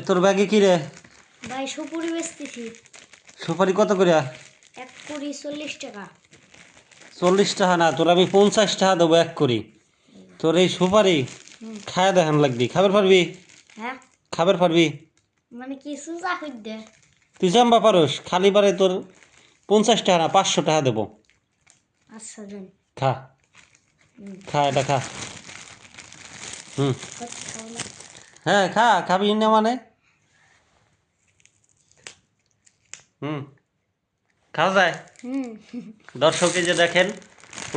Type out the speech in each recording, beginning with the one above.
তোর ব্যাগে কি রে? ভাই সুপুরি বেচতেছি। সুপারি কত করে? এক কুড়ি 40 টাকা। 40 টাকা না, তোর আমি 50 টাকা দেবো এক করি। তোর এই সুপারি খায় দেখান লাগবি। খাবার পারবি? হ্যাঁ খাবার পারবি? মানে কি সুজা হইদে? তুই জাম্বা পারস? খালি পারে তোর 50 টাকা না 500 টাকা দেবো। আচ্ছা দেন। খা, খা এটা খা। হুম, কত খাওয়া? হ্যাঁ খা, খাবি না মানে? খাওয়া যায়। হুম দর্শক এই যে দেখেন,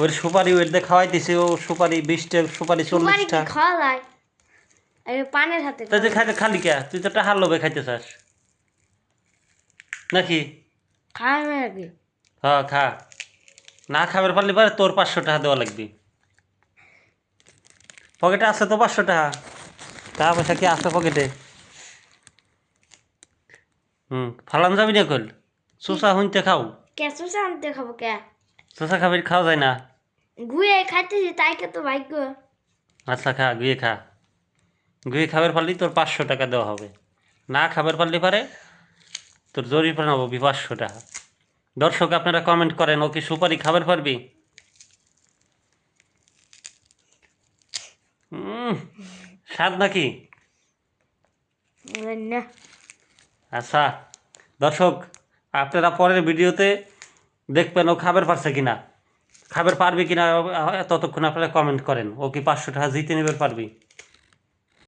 ওর সুপারি ওর দিয়ে খাওয়াইতেছে। ও সুপারি 20 টা, সুপারি সুপারি 40 কি টা। খাওয়া যায়? আরে পানের হাতে তুই যে খাওয়া খাইতে যায়। খালি কে? তুই তো টাহার লোভে খাইতে চাস নাকি? খাওয়া নাকি? হ্যাঁ খা। না খাবার পারলে পারে তোর 500 টাকা দেওয়া লাগবে। পকেটে আছে তো 500 টাকা? টাকা পয়সা কি আছে পকেটে? ফালান যাবি না কল? চোষা হুঁতে খাও। কেঁচো আনতে খাবো কে? চোষা খাবি, খাওয়া যায় না? গুয়ে খাইতেছি তাই কে তো ভাগ্য। আচ্ছা খা, গুয়ে খা। গুয়ে খাবার পারলি তোর 500 টাকা দেওয়া হবে। না খাবার পারলে পারে তোর জরিমানা হবে 500 টাকা। দর্শক আপনারা কমেন্ট করেন, ও কি সুপারি খাবার পারবি? স্বাদ নাকি? না আচ্ছা দর্শক, আপনারা পরের ভিডিওতে দেখবেন ও খাবার পারছে কিনা, খাবার পারবে কিনা। ততক্ষণ আপনারা কমেন্ট করেন, ও কি 500 টাকা জিতে নেবার পারবি?